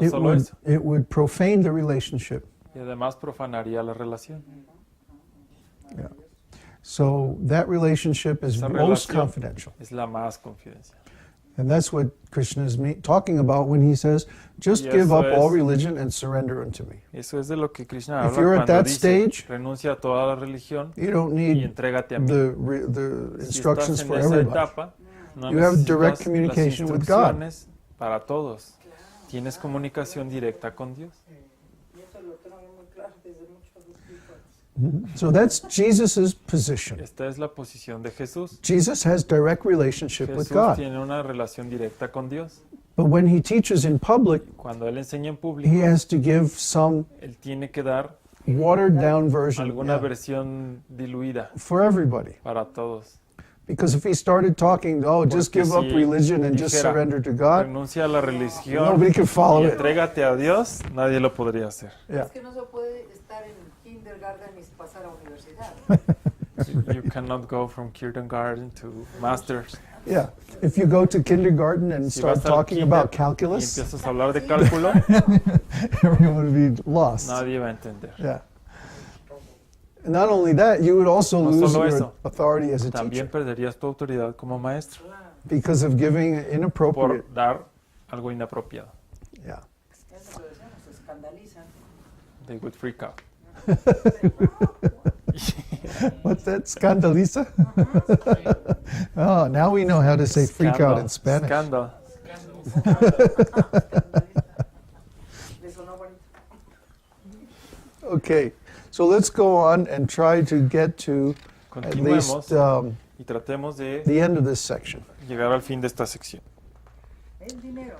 No solo eso. It would profane the relationship. Y además profanaría la relación. Yeah. So that relationship is Esa most relación confidential. es la más confidencial. And that's what Krishna is talking about when he says, just Y give eso up all es- religion and surrender unto me. Eso es de lo que Krishna If habla you're at cuando that dice, stage, renuncia a toda la religión You don't y need entrégate a mí. the Si instructions estás for en esa everybody. etapa, no You have necesitas direct las communication with God. instrucciones para todos. Tienes comunicación directa con Dios. Y eso lo tengo muy claro desde muchos tiempos. So that's Jesus' position. Esta es la posición de Jesús. Jesus has direct relationship with Jesús God. tiene una relación directa con Dios. But when he teaches in public, Cuando Él enseña en he público, has to give some Él tiene que dar watered down version alguna versión diluida for everybody. para todos. Because if he started talking, just Porque give up si religion and just dijera, surrender to God, renuncia a la religión nobody can follow y it. entrégate a Dios, nadie lo podría hacer. Yeah. Es que no se puede estar en kindergarten y pasar a universidad. You cannot go from kindergarten to masters. Yeah. If you go to kindergarten and Si start vas al talking kinder about y calculus, empiezas a hablar de cálculo, everyone would be lost. nadie va a entender. Yeah. And not only that, you would also No lose solo your eso, authority as a También teacher perderías tu autoridad como maestro because of giving por inappropriate. dar algo inapropiado. Yeah. Eso lo decíamos, se escandalizan. They would freak out. What's that? Scandaliza? Oh, now we know how to say freak out in Spanish. Scandal. ¿Le sonó bonito? Okay, so let's go on and try to get to at Continuemos least y tratemos de the end of this section. llegar al fin de esta sección. El dinero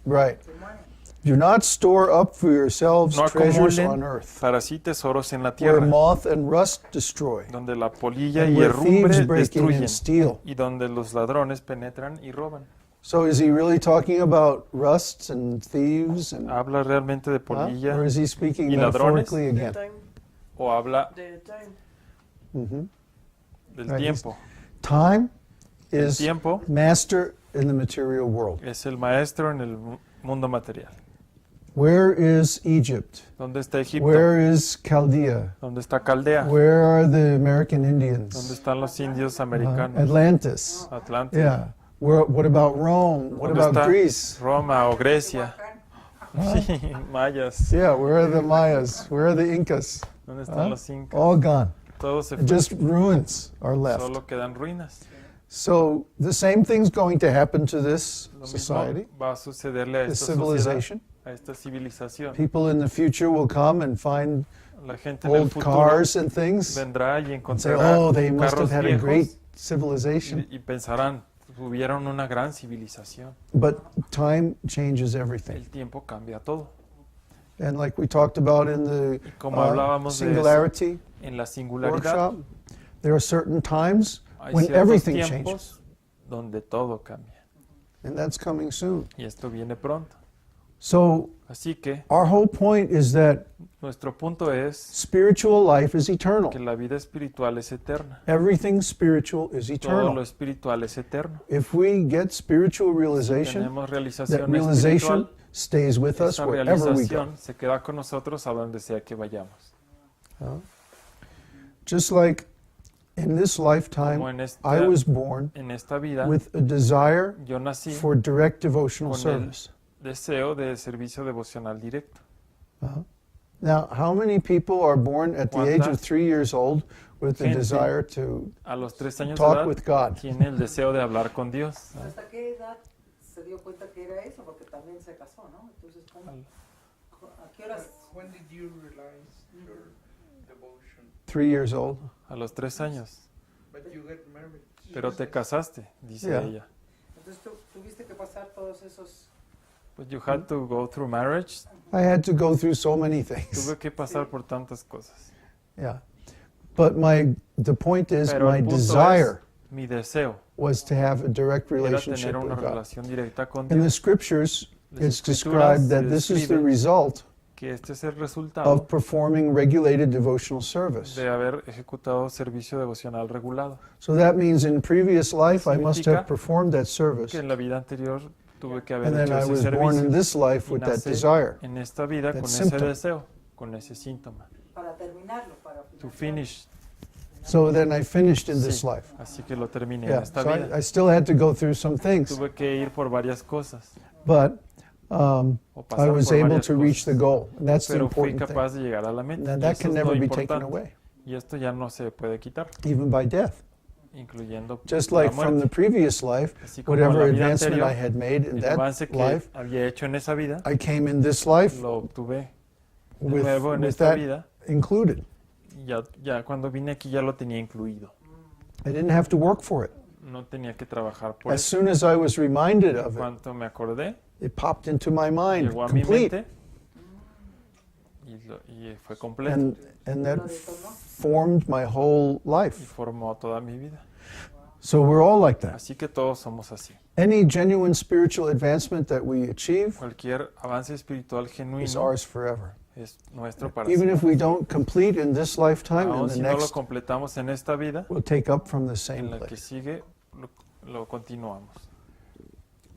Right. se muere. Do not store up for yourselves No treasures on acumulen earth, para sí tesoros en la where tierra, moth and rust destroy, donde la polilla and y where herrumbre thieves break in destruyen and steal. y donde los ladrones penetran y roban. So is he really talking about rusts and thieves and ¿Habla realmente de huh? polilla Or is he speaking y ladrones? metaphorically The again? time, o habla the time. Mhm. del Right. tiempo? Time El is tiempo master in the material world. es el maestro en el mundo material. Where is Egypt? ¿Dónde está Egipto? Where is Chaldea? ¿Dónde está Caldea? Where are the American ¿Dónde Indians? están los indios americanos? Atlantis. Atlántida. Yeah. What about Rome? What ¿Dónde about está Greece? Roma o Grecia? Huh? Sí, mayas. Yeah, where are the Mayas? Where are the Incas? ¿Dónde Huh? están los incas? All gone. Todos se fueron. Just ruins are left. Solo quedan ruinas. So the same thing's going to happen to this Lo mismo society, va a sucederle a this esta sociedad, civilization. a esta civilización. People in the future will come and find La gente en el old futuro cars and things vendrá y and say, encontrará oh, they must have carros had a great viejos civilization. y pensarán, tuvieron una gran civilización. But time changes everything. El tiempo cambia todo. And like we talked about in the Y como hablábamos de eso singularity en la singularidad, workshop, there are certain times hay when ciertos everything changes. tiempos donde todo cambia. And that's coming soon. Y esto viene pronto. So Así que our whole point is that nuestro punto es spiritual life is eternal. que la vida espiritual es eterna. Everything spiritual is Todo lo eternal. espiritual es eterno. If we get spiritual realization, Tenemos that realización realization espiritual. stays with us Esa wherever we go. realización se queda con nosotros a donde sea que vayamos. Just like in this lifetime, Como en I was born en esta vida, with a desire yo nací for direct devotional con el service. deseo de servicio devocional directo. Now, how many people are born at the age of 3 years old with the Gente desire to A los 3 años de talk edad with God? tiene el deseo de hablar con Dios. ¿Hasta qué edad se dio cuenta que era eso? Porque también se casó, ¿no? Entonces, ¿cómo? ¿A qué horas? When did you realize your devotion? 3 years old. A los 3 años. But you get married. Pero te casaste, dice Yeah. ella. Entonces tú tuviste que pasar todos esos... But you had to go through marriage. I had to go through so many things. Tuve que pasar por tantas cosas. Yeah. But the point is, Pero my el punto desire es, mi deseo was to have a direct era relationship tener una with God. relación directa con In the Dios. scriptures, Las it's escrituras described that se this is the describe result que este es el resultado of performing regulated devotional service. de haber ejecutado servicio devocional regulado. So that means in previous life, I must Significa have performed that service Que en la vida anterior Tuve que haber And then hecho I ese was born in servicio this life y with that nacer desire. en esta vida that con symptom. ese deseo, con ese síntoma. Para terminarlo, para To finalizar. finish. So then I finished in this Sí, life. así que lo terminé en Yeah, esta so vida. I still had to go through some things, Tuve que ir por varias cosas, but o I pasar was por able varias to reach the cosas, goal. And that's the pero fui important thing. capaz de llegar a la meta. And Y that eso can es lo never be taken importante. away, Y esto ya no se puede quitar, even by death. incluyendo Just la like from the muerte. previous life, Así como en whatever la vida advancement I anterior, had made in el that avance que life, había hecho en esa vida, I came in this life lo obtuve de with, nuevo en with esta that vida. included. Y ya cuando vine aquí ya lo tenía incluido. I didn't have to work for it. No tenía que trabajar por As eso. soon as I was reminded En of it, cuanto me acordé, it popped into my mind, llegó a mi complete. mente y fue completo And that formed my whole y life. formó toda mi vida. So we're all like that. Así que todos somos así. Any genuine spiritual advancement that we achieve Cualquier avance espiritual is genuino ours forever. es nuestro para Even siempre. if we don't complete in this lifetime, in Aun the si no lo next, completamos en esta vida, we'll take up from the en same la que place. sigue lo continuamos.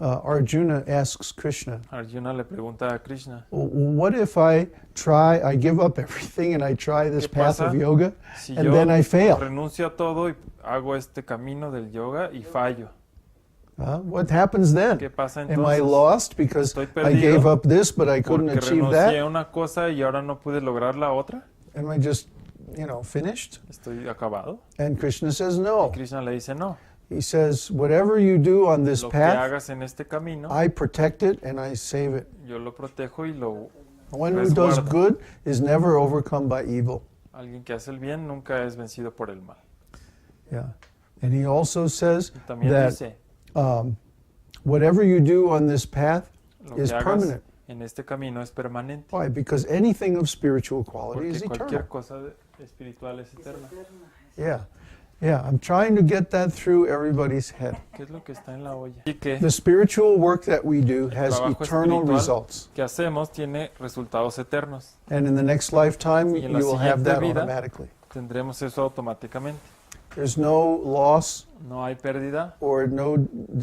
Arjuna asks Krishna, Arjuna le pregunta a Krishna, what if I give up everything and I try this ¿qué path of pasa yoga si and yo then I fail? renuncio a todo y hago este camino del yoga y fallo? What happens then? ¿Qué pasa Am I entonces? lost because Estoy I gave perdido up this but I couldn't porque achieve renuncié that? a una cosa y ahora no pude lograr la otra. Am I just, finished? Estoy acabado. And Krishna says Y no. Krishna le dice, no, He says, whatever you do on this lo que path, hagas en este camino, I protect it and I save it. yo lo protejo y lo... One who does Resguardo. good is never overcome by evil. Alguien que hace el bien nunca es vencido por el mal. Yeah. And he also says Y también that dice, whatever you do on this path lo is que hagas permanent. en este camino es permanente. Why? Because anything of spiritual quality is Porque cualquier eternal. cosa espiritual es eterna. Yeah. Yeah. I'm trying to get that through everybody's head. ¿Qué es lo que está en la olla? Y que The spiritual work that we do has trabajo eternal espiritual results. que hacemos tiene resultados eternos. And in the next lifetime, Y en la you will have siguiente that vida, automatically. Tendremos eso automáticamente. There's no loss No hay pérdida or it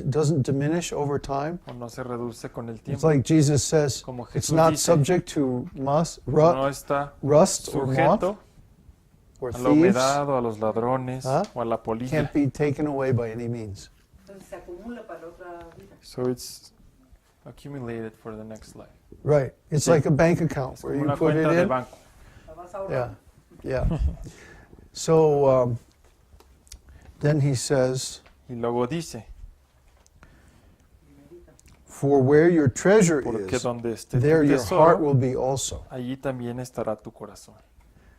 doesn't diminish over time. o no se reduce con el It's tiempo. like Jesus says, Como it's Jesús not dice, subject to no está rust or moth sujeto or a la thieves. humedad o a los ladrones ¿Ah? o a la polilla. Can't be taken away by any means. Entonces se acumula para la otra vida. So it's accumulated for the next life. Right. It's Sí. like a bank account where Como you una put it cuenta de in. banco. La vas a ahorrar. Yeah. Yeah. So then he says, Y luego dice, for where your treasure porque is, donde esté there tu your heart tesoro, will be also. allí también estará tu corazón.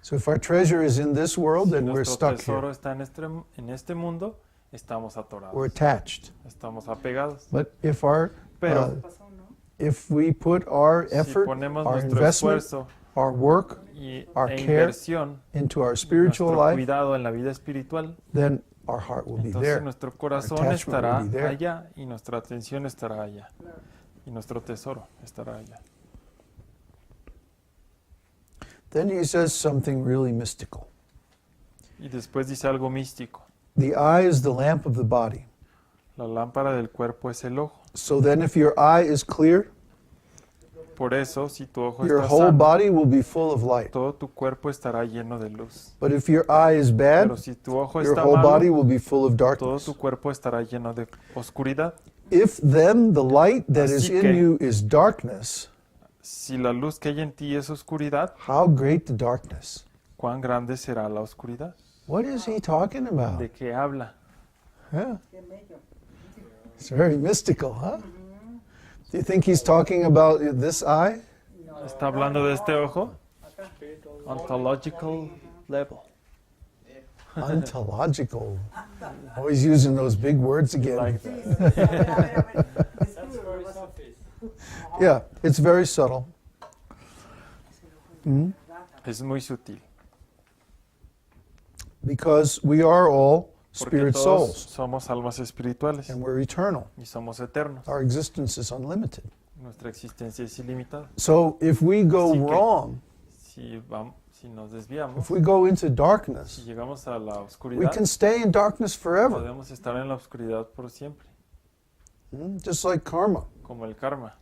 So if our treasure is in this world, Si then we're nuestro stuck tesoro here. está en este mundo, estamos We're atorados, attached. estamos apegados. But if our Pero ¿Qué pasó, no? if we put our si effort, ponemos our nuestro investment, esfuerzo our work y, our e care, inversión, into our spiritual nuestro life, cuidado en la vida espiritual, then our heart will be entonces there. nuestro corazón attachment estará will be there. allá y nuestra atención estará allá y nuestro tesoro estará allá. Then he says something really mystical. Y después dice algo místico. The eye is the lamp of the body. La lámpara del cuerpo es el ojo. So then if your eye is clear, Por eso, si tu ojo your está whole sano, body will be full of light. todo tu cuerpo estará lleno de luz. But if your eye is Pero bad, si tu ojo your está whole body malo, will be full of todo darkness. tu cuerpo estará lleno de oscuridad. If then the light that is Así in que- you is darkness, Si la luz que hay en ti es oscuridad, how great the darkness. ¿cuán grande será la oscuridad? What is he talking about? ¿De qué habla? Yeah, Qué bello. it's very mystical, huh? Do you think he's talking about this eye? No, ¿Está hablando de este ojo? acá. Ontological level. Ontological. Always using those big words again. Like Sí, that. sí, a ver, a ver. That's Descríbelo, very vas a- surface. Yeah, it's very subtle. Mhm. Es muy sutil. Because we are all Porque spirit todos souls somos almas espirituales and we're eternal. y somos eternos. Our existence is unlimited. Nuestra existencia es ilimitada. So if we go Así que- wrong, Si nos desviamos, if we go into si darkness, llegamos a la we oscuridad, can stay in darkness forever. podemos estar en la oscuridad por siempre. Just like karma. como el karma.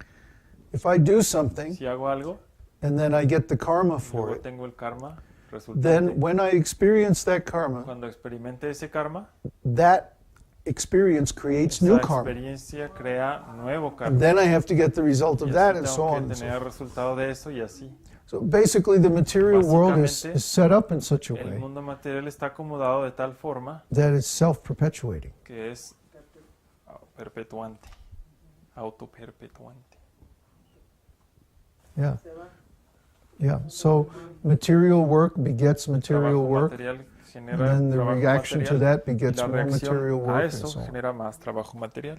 If I do something Si hago algo, and then I get the karma for luego it, tengo el karma resultante. then when I experience that karma, Cuando experimente ese karma, that experience creates esa new karma. experiencia crea nuevo karma. Then I have to get the result Y of así that and so tengo on que and so tener el forth. resultado de eso y así. So basically the material world is Básicamente, set up in such a El way mundo material está acomodado de tal forma that it's self-perpetuating. que es perpetuante, autoperpetuante. Yeah, Se va. yeah. So material work begets material Trabajo work, material and genera then the trabajo reaction to material, that y begets la more material reacción a work and eso so on. genera más trabajo material.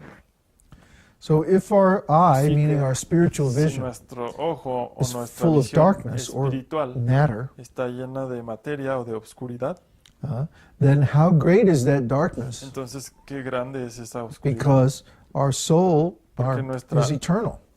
So if our eye, Así meaning que our spiritual si vision, nuestro ojo o is nuestra full of visión darkness or espiritual matter, está llena de materia o de obscuridad, then how great is that darkness? entonces qué grande es esa oscuridad. Because our soul Porque is nuestra eternal.